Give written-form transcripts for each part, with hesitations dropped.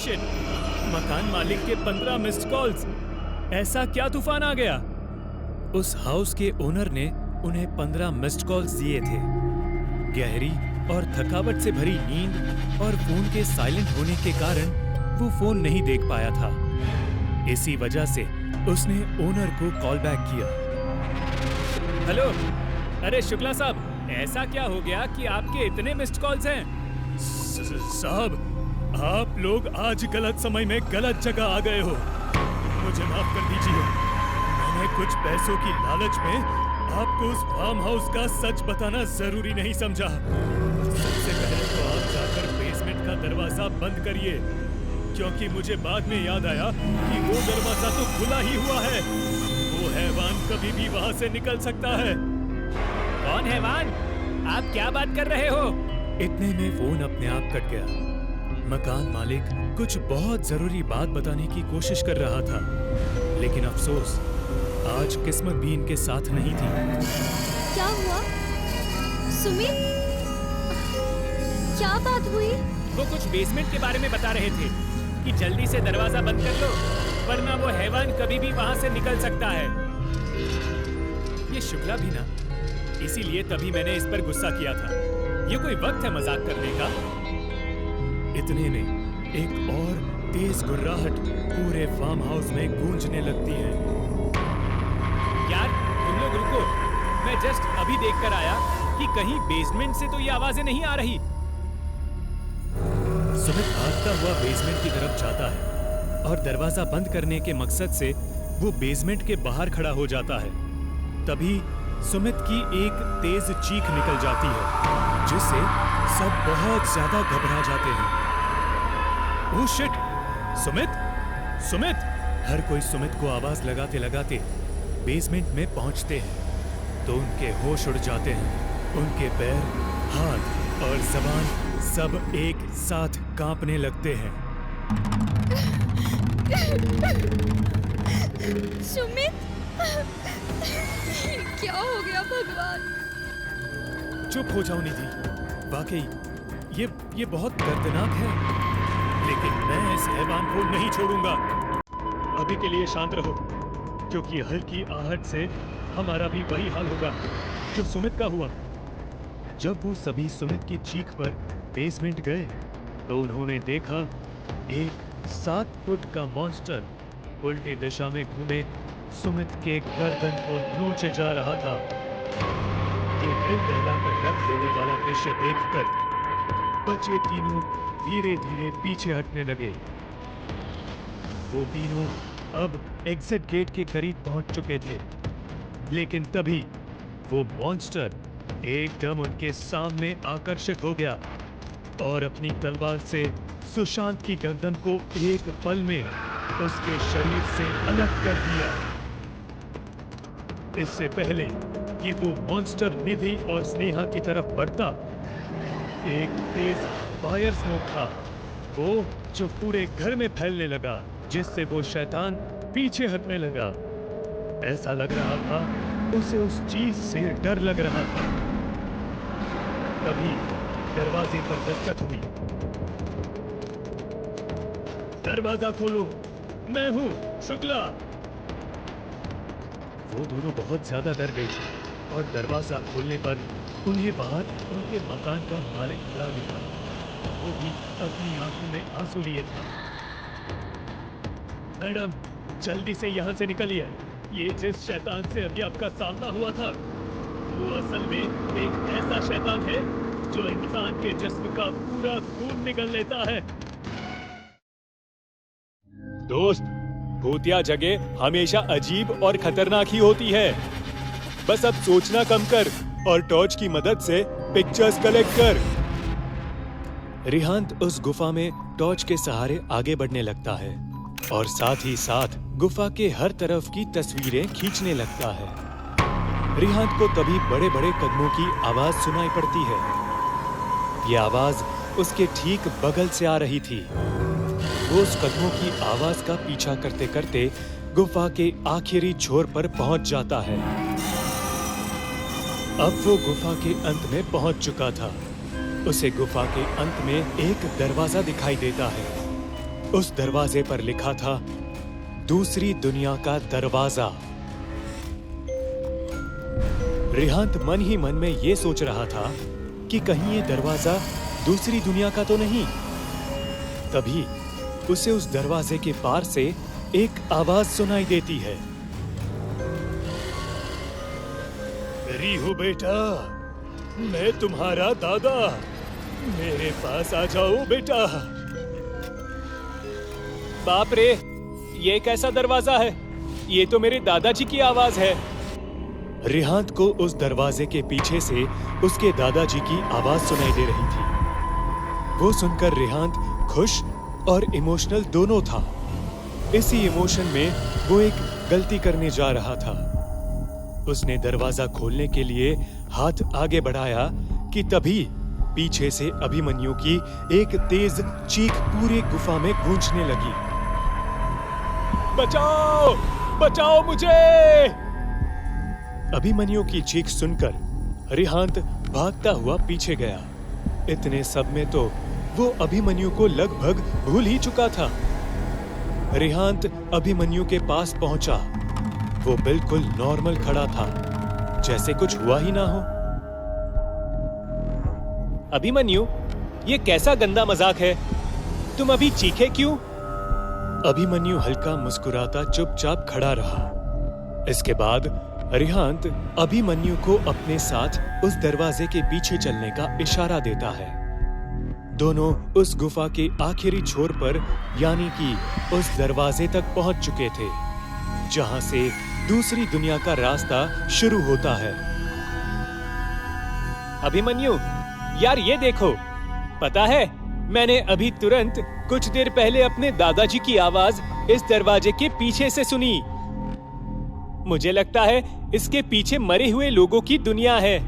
Shit! मकान मालिक के 15 मिस्ड कॉल्स। ऐसा क्या तूफान आ गया? उस हाउस के ओनर ने उन्हें 15 मिस्ड कॉल्स दिए थे। गहरी और थकावट से भरी नींद और फोन के साइलेंट होने के कारण वो फोन नहीं देख पाया था। इसी वजह से उसने ओनर को कॉल बैक किया। हेलो, अरे शुक्ला साहब, ऐसा क्या हो गया कि आपके इतने मिस्ड कॉल्स हैं? साहब, आप लोग आज गलत समय में गलत जगह आ गए हो। मुझे माफ कर दीजिए। मैंने कुछ पैसों की लालच में आपको उस फार्म हाउस का सच बताना जरूरी नहीं समझा। सबसे पहले तो आप जाकर बेसमेंट का दरवाजा बंद करिए, क्योंकि मुझे बाद में याद आया कि वो दरवाजा तो खुला ही हुआ है। वो हैवान कभी भी वहां से निकल सकता है। कौन हैवान? आप क्या बात कर रहे हो? इतने में फोन अपने आप कट गया। मकान मालिक कुछ बहुत जरूरी बात बताने की कोशिश कर रहा था, लेकिन अफसोस आज किस्मत भी इनके साथ नहीं थी। क्या हुआ? सुमित, क्या बात हुई? वो कुछ बेसमेंट के बारे में बता रहे थे कि जल्दी से दरवाजा बंद कर लो, वरना वो हैवान कभी भी वहां से निकल सकता है। ये शुक्ला भी ना, इसीलिए तभी मैंने इस पर गुस्सा किया था। ये कोई वक्त है मजाक करने का? इतने में एक और तेज गुर्राहट पूरे फार्म हाउस में गूंजने लगती है। यार, तुम लोग रुको, मैं जस्ट अभी देखकर आया कि कहीं बेसमेंट से तो ये आवाजें नहीं आ रही। सुमित भागता हुआ बेसमेंट की तरफ जाता है और दरवाजा बंद करने के मकसद से वो बेसमेंट के बाहर खड़ा हो जाता है। तभी सुमित की एक तेज चीख निकल जाती है, जिससे सब बहुत ज्यादा घबरा जाते हैं। Oh shit! सुमित! सुमित! हर कोई सुमित को आवाज लगाते लगाते बेसमेंट में पहुंचते हैं, तो उनके होश उड़ जाते हैं। उनके पैर, हाथ और जबान सब एक साथ कांपने लगते हैं। सुमित, क्या हो गया भगवान? चुप हो जाओ निधि। वाकई ये बहुत दर्दनाक है, लेकिन मैं इस हैवान को नहीं छोड़ूंगा। अभी के लिए शांत रहो, क्योंकि हल्की आहट से हमारा भी वही हाल होगा जो सुमित का हुआ। जब वो सभी सुमित की चीख पर बेसमेंट गए, तो उन्होंने देखा एक 7 फुट का मॉन्स्टर उल्टी दिशा में घूमे सुमित के गर्दन को नोचे जा रहा था। ये दिल दहलाकर रख देने वाला दृश्य देखकर बचे तीनों धीरे धीरे पीछे हटने लगे। वो तीनों अब एग्जिट गेट के करीब पहुंच चुके थे, लेकिन तभी वो मॉन्स्टर एकदम उनके सामने आकर्षित हो गया और अपनी तलवार से सुशांत की गर्दन को एक पल में उसके शरीर से अलग कर दिया। इससे पहले कि वो मॉन्स्टर निधि और स्नेहा की तरफ बढ़ता, एक तेज फायर स्मोक था वो जो पूरे घर में फैलने लगा, जिससे वो शैतान पीछे हटने लगा। ऐसा लग रहा था उसे उस चीज से डर लग रहा था। तभी दरवाजे पर दस्तक हुई। दरवाजा खोलो, मैं हूँ शुक्ला। वो दोनों बहुत ज्यादा डर गए और दरवाजा खोलने पर उन्हें बाहर उनके मकान का मालिक खड़ा दिखा। वो भी अपनी आंखों में आंसू लिए था। मैडम, जल्दी से यहाँ से निकलिए। ये जिस शैतान से अभी आपका सामना हुआ था, वो असल में एक ऐसा शैतान है जो इंसान के जिस्म का पूरा खून निगल लेता है। दोस्त, भूतिया जगह हमेशा अजीब और खतरनाक ही होती है। बस अब सोचना कम कर और टॉर्च की मदद से पिक्चर्स कलेक्ट कर। रिहांत उस गुफा में टॉर्च के सहारे आगे बढ़ने लगता है और साथ ही साथ गुफा के हर तरफ की तस्वीरें खींचने लगता है। रिहांत को तभी बड़े बड़े कदमों की आवाज सुनाई पड़ती है। ये आवाज उसके ठीक बगल से आ रही थी। वो उस कदमों की आवाज का पीछा करते करते गुफा के आखिरी छोर पर पहुंच जाता है। अब वो गुफा के अंत में पहुंच चुका था। उसे गुफा के अंत में एक दरवाजा दिखाई देता है। उस दरवाजे पर लिखा था दूसरी दुनिया का दरवाजा। रिहांत मन ही मन में ये सोच रहा था कि कहीं ये दरवाजा दूसरी दुनिया का तो नहीं। तभी उसे उस दरवाजे के पार से एक आवाज सुनाई देती है। रीहू बेटा, मैं तुम्हारा दादा, मेरे पास आ जाओ बेटा। बाप रे, ये कैसा दरवाजा है? ये तो मेरे दादाजी की आवाज है। रिहांत को उस दरवाजे के पीछे से उसके दादाजी की आवाज सुनाई दे रही थी। वो सुनकर रिहांत खुश और इमोशनल दोनों था। इसी इमोशन में वो एक गलती करने जा रहा था। उसने दरवाजा खोलने के लिए हाथ आगे बढ़ाया कि तभी पीछे से अभिमन्यु की एक तेज चीख पूरे गुफा में गूंजने लगी। बचाओ, बचाओ मुझे! अभिमन्यु की चीख सुनकर रिहांत भागता हुआ पीछे गया। इतने सब में तो वो अभिमन्यु को लगभग भूल ही चुका था। रिहांत अभिमन्यु के पास पहुंचा। वो बिल्कुल नॉर्मल खड़ा था, जैसे कुछ हुआ ही ना हो। अभिमन्यु, ये कैसा गंदा मजाक है? तुम अभी चीखे क्यों? अभिमन्यु हल्का मुस्कुराता चुपचाप खड़ा रहा। इसके बाद रिहांत अभिमन्यु को अपने साथ उस दरवाजे के पीछे चलने का इशारा देता है। दोनों उस गुफा के आखिरी छोर पर यानी कि उस दरवाजे तक पहुंच चुके थे, जहां से दूसरी दुनिया का रास्ता शुरू होता है। अभिमन्यु, यार ये देखो, पता है मैंने अभी तुरंत कुछ देर पहले अपने दादाजी की आवाज इस दरवाजे के पीछे से सुनी। मुझे लगता है इसके पीछे मरे हुए लोगों की दुनिया है।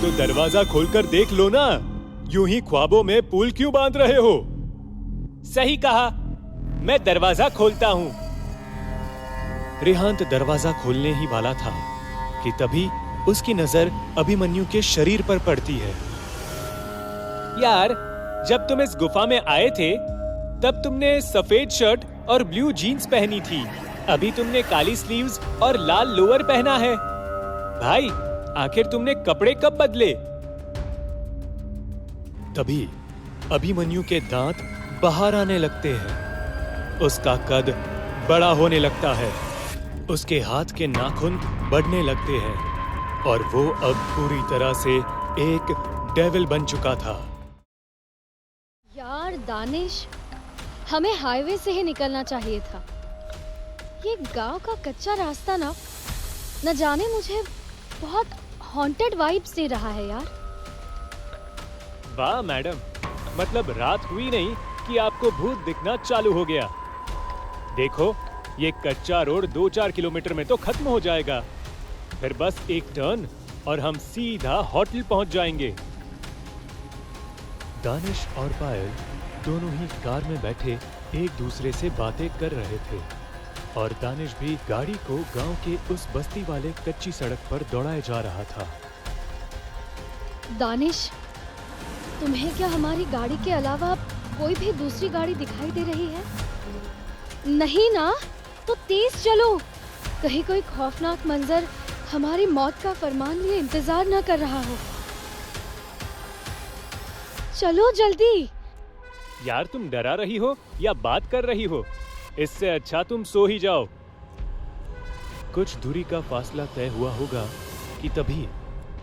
तो दरवाजा खोलकर देख लो ना, यूं ही ख्वाबों में पुल क्यों बांध रहे हो? सही कहा, मैं दरवाजा खोलता हूं। रिहांत दरवाजा खोलने ही वाला था कि तभी उसकी नजर अभिमन्यु के शरीर पर पड़ती है। यार, जब तुम इस गुफा में आए थे तब तुमने सफेद शर्ट और ब्लू जीन्स पहनी थी। अभी तुमने काली स्लीव्स और लाल लोअर पहना है। भाई, आखिर तुमने कपड़े कब बदले? तभी अभिमन्यु के दांत बाहर आने लगते हैं। उसका कद बड़ा होने लगता है। उसके हाथ के नाखून बढ़ने लगते हैं और वो अब पूरी तरह से एक डेविल बन चुका था। यार दानिश, हमें हाईवे से ही निकलना चाहिए था। ये गांव का कच्चा रास्ता न जाने मुझे बहुत हॉन्टेड वाइब्स दे रहा है यार। वाह मैडम, मतलब रात हुई नहीं कि आपको भूत दिखना चालू हो गया। देखो, ये कच्चा रोड 2-4 किलोमीटर में तो खत्म हो जाएगा। फिर बस एक टर्न और हम सीधा होटल पहुंच जाएंगे। दानिश और पायल दोनों ही कार में बैठे एक दूसरे से बातें कर रहे थे और दानिश भी गाड़ी को गांव के उस बस्ती वाले कच्ची सड़क पर दौड़ाए जा रहा था। दानिश, तुम्हें क्या हमारी गाड़ी के अलावा कोई भी दूसरी गाड़ी दिखाई दे रही है? नहीं ना? तो तेज चलो, कहीं कोई खौफनाक मंजर हमारी मौत का फरमान लिए इंतजार न कर रहा हो। चलो जल्दी। यार, तुम डरा रही हो या बात कर रही हो? इससे अच्छा तुम सो ही जाओ। कुछ दूरी का फासला तय हुआ होगा कि तभी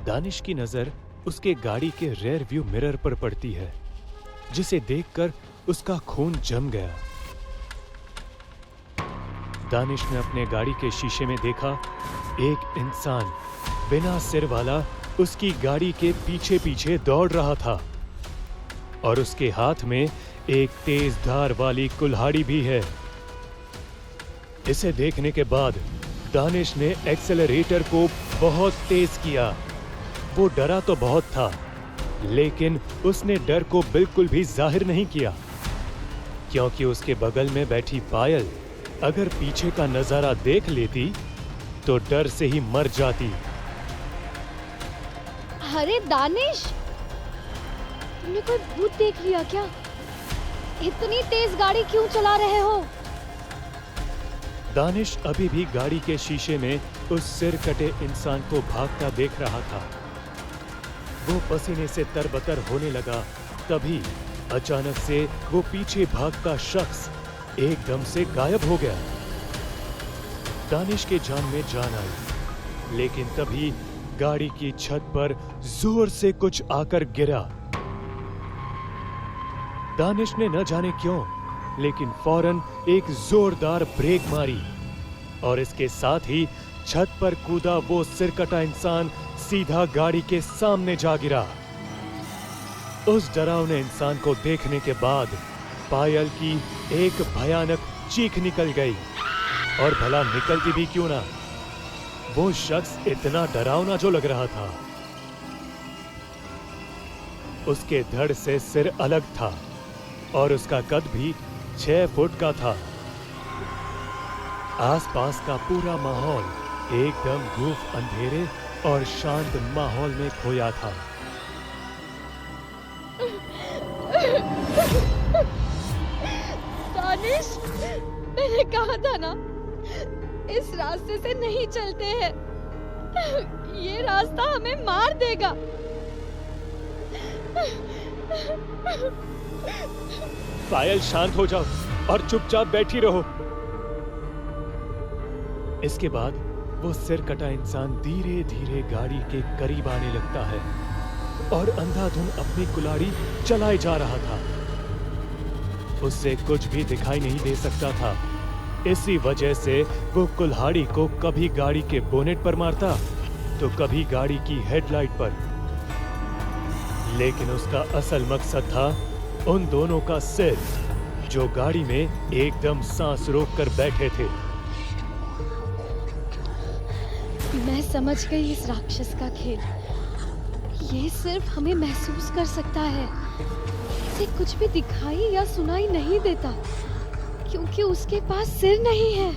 दानिश की नजर उसके गाड़ी के रेयर व्यू मिरर पर पड़ती है, जिसे देखकर उसका खून जम गया। दानिश ने अपने गाड़ी के शीशे में देखा एक इंसान बिना सिर वाला उसकी गाड़ी के पीछे पीछे दौड़ रहा था और उसके हाथ में एक तेज धार वाली कुल्हाड़ी भी है। इसे देखने के बाद दानिश ने एक्सेलरेटर को बहुत तेज किया। वो डरा तो बहुत था, लेकिन उसने डर को बिल्कुल भी जाहिर नहीं किया, क्योंकि उसके बगल में बैठी पायल अगर पीछे का नजारा देख लेती तो डर से ही मर जाती। अरे दानिश, तुमने कोई भूत देख लिया क्या? इतनी तेज गाड़ी क्यों चला रहे हो? दानिश अभी भी गाड़ी के शीशे में उस सिर कटे इंसान को भागता देख रहा था। वो पसीने से तरबतर होने लगा। तभी अचानक से वो पीछे भागता शख्स एकदम से गायब हो गया। दानिश के जान में जान आई, लेकिन तभी गाड़ी की छत पर जोर से कुछ आकर गिरा। दानिश ने न जाने क्यों, लेकिन फौरन एक जोरदार ब्रेक मारी और इसके साथ ही छत पर कूदा वो सिरकटा इंसान सीधा गाड़ी के सामने जा गिरा। उस डरावने इंसान को देखने के बाद पायल की एक भयानक चीख निकल गई। और भला निकलती भी क्यों ना, वो शख्स इतना डरावना जो लग रहा था। उसके धड़ से सिर अलग था और उसका कद भी 6 फुट का था। आसपास का पूरा माहौल एकदम गुफ अंधेरे और शांत माहौल में खोया था। दानिश, मैंने कहा था ना, इस रास्ते से नहीं चलते हैं। ये रास्ता हमें मार देगा। पायल, शांत हो जाओ और चुपचाप बैठी रहो। इसके बाद वो सिर कटा इंसान धीरे धीरे गाड़ी के करीब आने लगता है और अंधाधुन अपनी कुल्हाड़ी चलाए जा रहा था। उससे कुछ भी दिखाई नहीं दे सकता था। इसी वजह से वो कुल्हाड़ी को कभी गाड़ी के बोनेट पर मारता तो कभी गाड़ी की हेडलाइट पर। लेकिन उसका असल मकसद था उन दोनों का सिर, जो गाड़ी में एकदम सांस रोककर बैठे थे। मैं समझ गई इस राक्षस का खेल। ये सिर्फ हमें महसूस कर सकता है। इसे कुछ भी दिखाई या सुनाई नहीं देता, क्योंकि उसके पास सिर नहीं है।